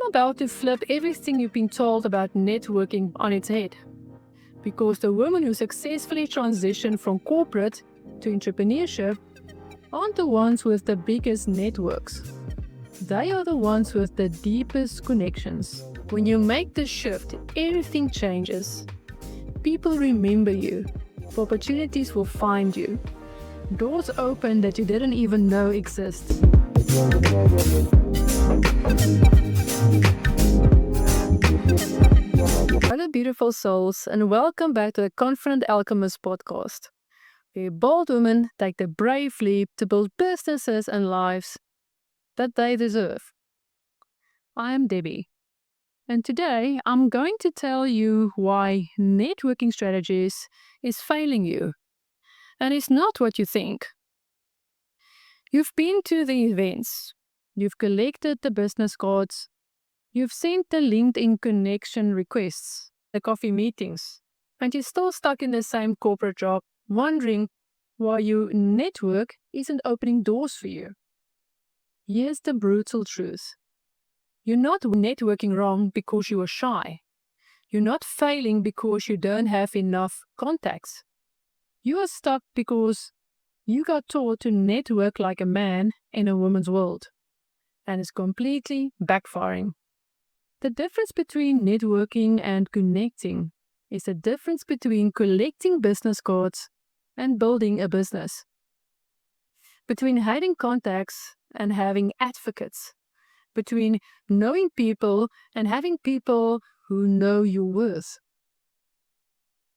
about to flip everything you've been told about networking on its head. Because the women who successfully transition from corporate to entrepreneurship aren't the ones with the biggest networks. They are the ones with the deepest connections. When you make the shift, everything changes. People remember you. Opportunities will find you. Doors open that you didn't even know exist. Hello, beautiful souls, and welcome back to the Confident Alchemist podcast, where bold women take the brave leap to build businesses and lives that they deserve. I am Debbie, and today I'm going to tell you why networking strategies is failing you, and it's not what you think. You've been to the events, you've collected the business cards, you've sent the LinkedIn connection requests, the coffee meetings, and you're still stuck in the same corporate job, wondering why your network isn't opening doors for you. Here's the brutal truth. You're not networking wrong because you are shy. You're not failing because you don't have enough contacts. You are stuck because you got taught to network like a man in a woman's world, and it's completely backfiring. The difference between networking and connecting is the difference between collecting business cards and building a business. Between having contacts and having advocates. Between knowing people and having people who know your worth.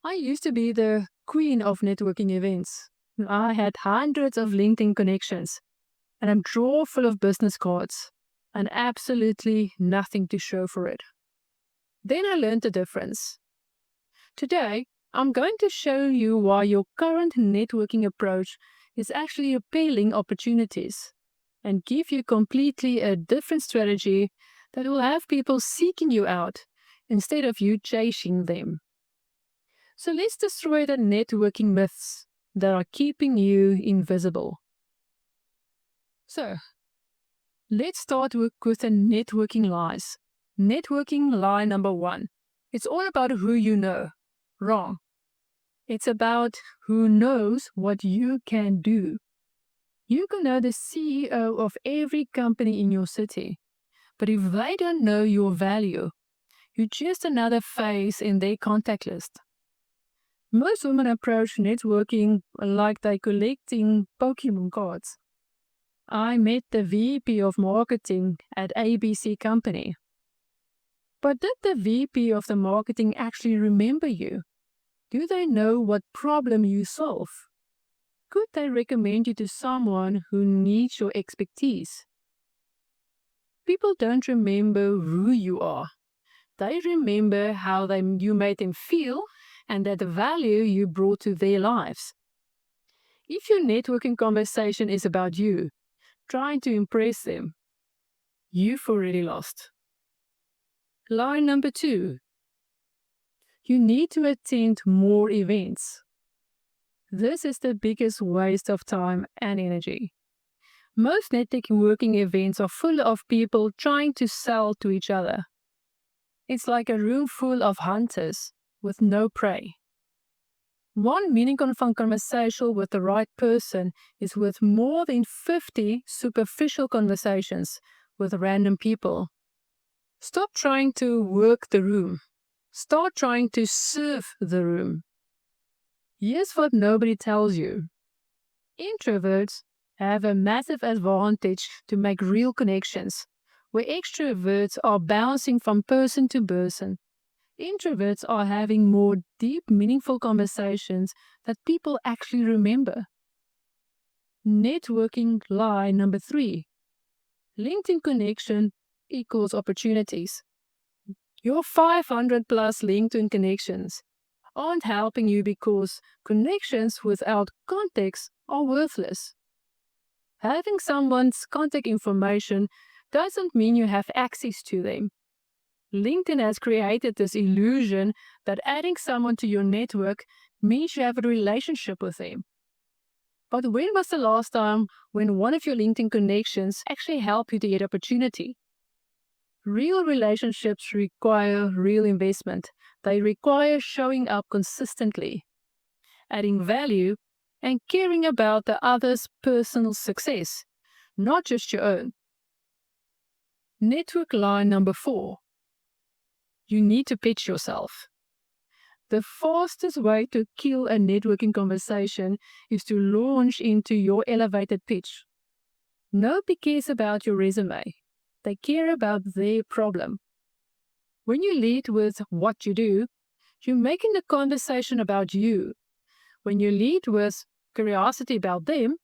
I used to be the queen of networking events. I had hundreds of LinkedIn connections and a drawer full of business cards and absolutely nothing to show for it. Then I learned the difference. Today, I'm going to show you why your current networking approach is actually repelling opportunities and give you completely a different strategy that will have people seeking you out instead of you chasing them. So let's destroy the networking myths that are keeping you invisible. So, let's start with the networking lies. Networking lie number 1. It's all about who you know. Wrong. It's about who knows what you can do. You can know the CEO of every company in your city, but if they don't know your value, you're just another face in their contact list. Most women approach networking like they're collecting Pokemon cards. I met the VP of marketing at ABC company. But did the VP of the marketing actually remember you? Do they know what problem you solve? Could they recommend you to someone who needs your expertise? People don't remember who you are. They remember how you made them feel and that value you brought to their lives. If your networking conversation is about you, trying to impress them, you've already lost. Lie number 2. You need to attend more events. This is the biggest waste of time and energy. Most networking events are full of people trying to sell to each other. It's like a room full of hunters with no prey. One meaningful conversation with the right person is worth more than 50 superficial conversations with random people. Stop trying to work the room. Start trying to serve the room. Here's what nobody tells you. Introverts have a massive advantage to make real connections, where extroverts are bouncing from person to person. Introverts are having more deep, meaningful conversations that people actually remember. Networking lie number 3. LinkedIn connection equals opportunities. Your 500 plus LinkedIn connections aren't helping you because connections without context are worthless. Having someone's contact information doesn't mean you have access to them. LinkedIn has created this illusion that adding someone to your network means you have a relationship with them. But when was the last time when one of your LinkedIn connections actually helped you to get opportunity? Real relationships require real investment. They require showing up consistently, adding value, and caring about the other's personal success, not just your own. Network line number 4. You need to pitch yourself. The fastest way to kill a networking conversation is to launch into your elevated pitch. Nobody cares about your resume. They care about their problem. When you lead with what you do, you're making the conversation about you. When you lead with curiosity about them,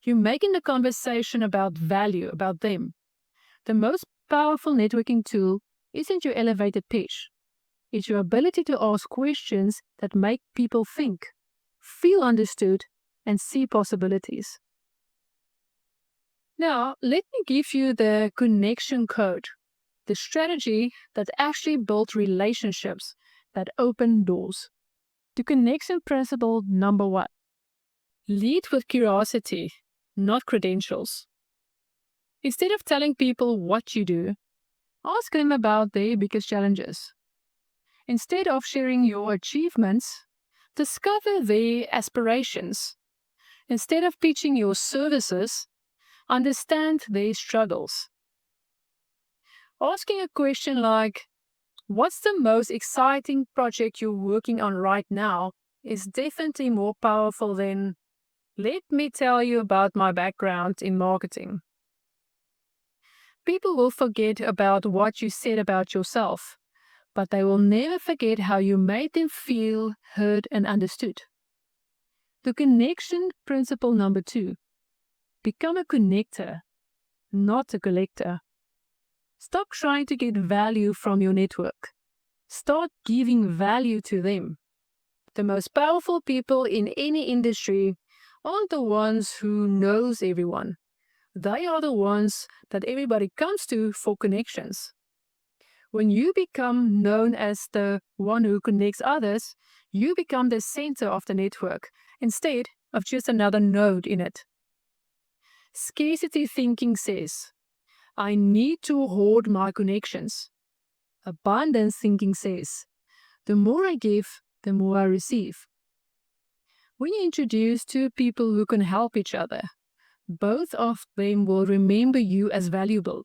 you're making the conversation about value about them. The most powerful networking tool isn't your elevated pitch. It's your ability to ask questions that make people think, feel understood, and see possibilities. Now, let me give you the connection code, the strategy that actually builds relationships that open doors. The connection principle number 1. Lead with curiosity, not credentials. Instead of telling people what you do, ask them about their biggest challenges. Instead of sharing your achievements, discover their aspirations. Instead of pitching your services, understand their struggles. Asking a question like, "What's the most exciting project you're working on right now?" is definitely more powerful than, "Let me tell you about my background in marketing." People will forget about what you said about yourself, but they will never forget how you made them feel heard and understood. The connection principle number 2. Become a connector, not a collector. Stop trying to get value from your network. Start giving value to them. The most powerful people in any industry aren't the ones who knows everyone. They are the ones that everybody comes to for connections. When you become known as the one who connects others, you become the center of the network instead of just another node in it. Scarcity thinking says, "I need to hoard my connections." Abundance thinking says, "The more I give, the more I receive." When you introduce two people who can help each other, both of them will remember you as valuable.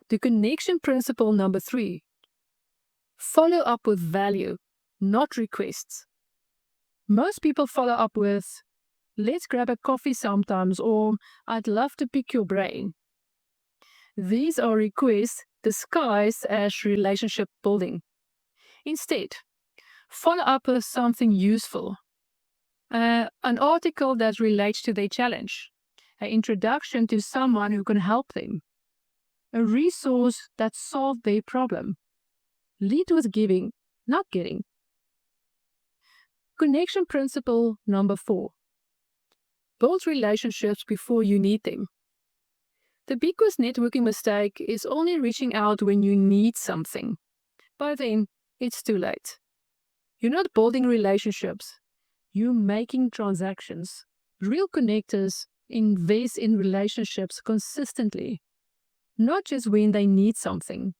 The connection principle number 3. Follow up with value, not requests. Most people follow up with, "Let's grab a coffee sometimes," or "I'd love to pick your brain." These are requests disguised as relationship building. Instead, follow up with something useful. An article that relates to their challenge, an introduction to someone who can help them, a resource that solved their problem. Lead with giving, not getting. Connection principle number 4. Build relationships before you need them. The biggest networking mistake is only reaching out when you need something. By then, it's too late. You're not building relationships. You're making transactions. Real connectors invest in relationships consistently, not just when they need something.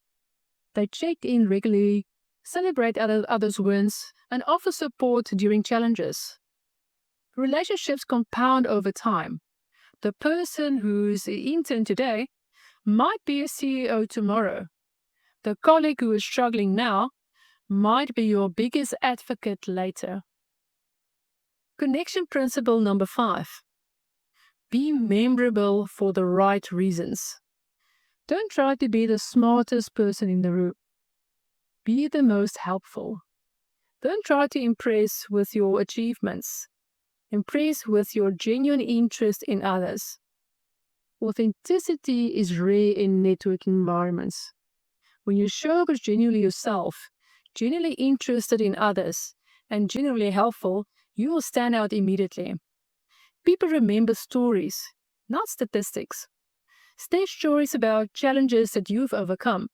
They check in regularly, celebrate others' wins, and offer support during challenges. Relationships compound over time. The person who's an intern today might be a CEO tomorrow. The colleague who is struggling now might be your biggest advocate later. Connection principle number 5. Be memorable for the right reasons. Don't try to be the smartest person in the room. Be the most helpful. Don't try to impress with your achievements. Impress with your genuine interest in others. Authenticity is rare in networking environments. When you show up as genuinely yourself, genuinely interested in others, and genuinely helpful, you will stand out immediately. People remember stories, not statistics. Stay stories about challenges that you've overcome,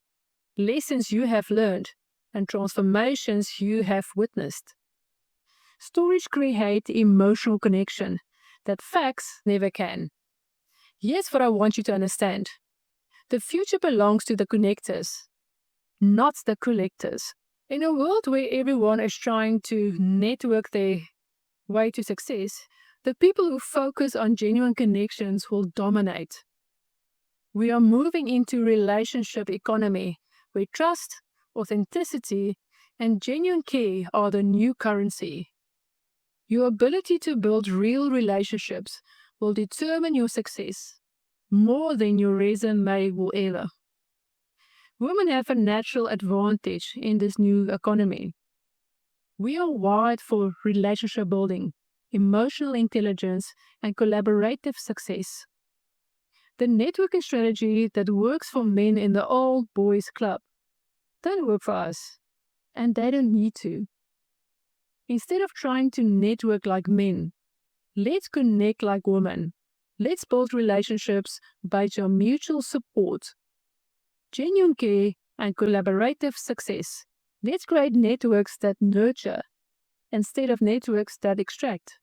lessons you have learned, and transformations you have witnessed. Stories create emotional connection that facts never can. Here's what I want you to understand. The future belongs to the connectors, not the collectors. In a world where everyone is trying to network their way to success, the people who focus on genuine connections will dominate. We are moving into relationship economy where trust, authenticity, and genuine care are the new currency. Your ability to build real relationships will determine your success more than your resume will ever. Women have a natural advantage in this new economy. We are wired for relationship building, emotional intelligence, and collaborative success. The networking strategy that works for men in the old boys club don't work for us, and they don't need to. Instead of trying to network like men, let's connect like women. Let's build relationships based on mutual support, genuine care, and collaborative success. Let's create networks that nurture instead of networks that extract.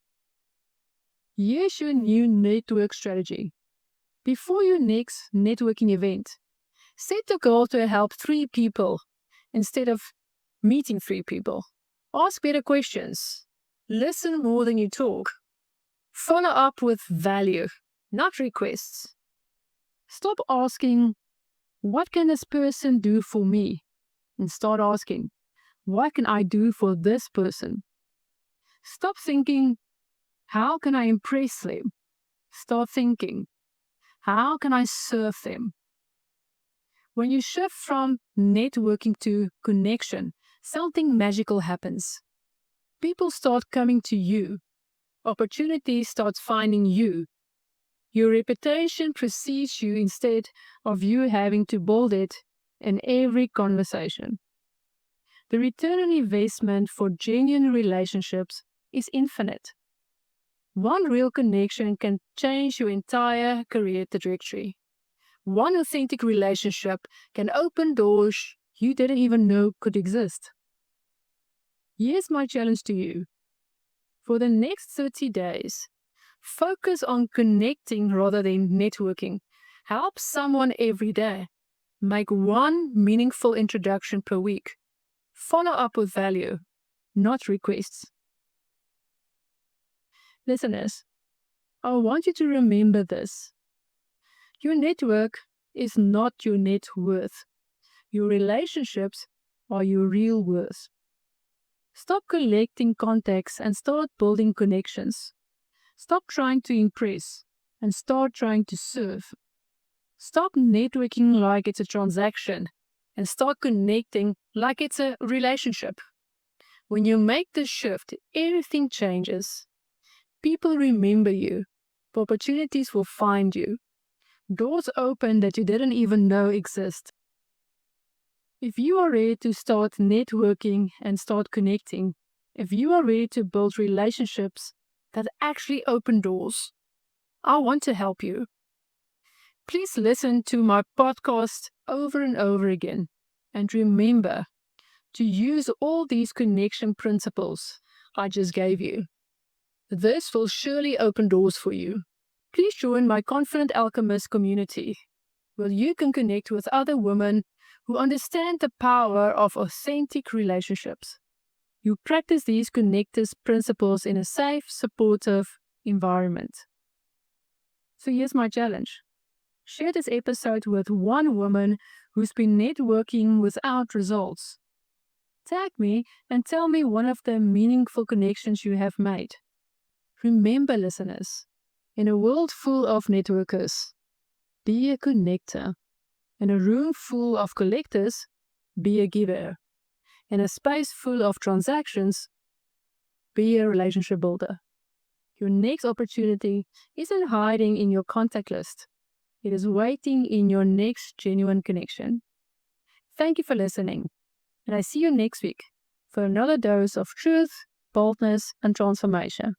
Here's your new network strategy. Before your next networking event, set the goal to help 3 people instead of meeting 3 people. Ask better questions. Listen more than you talk. Follow up with value, not requests. Stop asking, what can this person do for me? And start asking, what can I do for this person? Stop thinking, how can I impress them? Start thinking, how can I serve them? When you shift from networking to connection, something magical happens. People start coming to you. Opportunities start finding you. Your reputation precedes you instead of you having to build it in every conversation. The return on investment for genuine relationships is infinite. One real connection can change your entire career trajectory. One authentic relationship can open doors you didn't even know could exist. Here's my challenge to you. For the next 30 days, focus on connecting rather than networking. Help someone every day. Make one meaningful introduction per week. Follow up with value, not requests. Listeners, I want you to remember this. Your network is not your net worth. Your relationships are your real worth. Stop collecting contacts and start building connections. Stop trying to impress and start trying to serve. Stop networking like it's a transaction and start connecting like it's a relationship. When you make this shift, everything changes. People remember you. Opportunities will find you. Doors open that you didn't even know exist. If you are ready to start networking and start connecting, if you are ready to build relationships that actually open doors, I want to help you. Please listen to my podcast over and over again and remember to use all these connection principles I just gave you. This will surely open doors for you. Please join my Confident Alchemist community, where you can connect with other women who understand the power of authentic relationships. You practice these connectors principles in a safe, supportive environment. So here's my challenge. Share this episode with one woman who's been networking without results. Tag me and tell me one of the meaningful connections you have made. Remember, listeners, in a world full of networkers, be a connector. In a room full of collectors, be a giver. In a space full of transactions, be a relationship builder. Your next opportunity isn't hiding in your contact list. It is waiting in your next genuine connection. Thank you for listening, and I see you next week for another dose of truth, boldness, and transformation.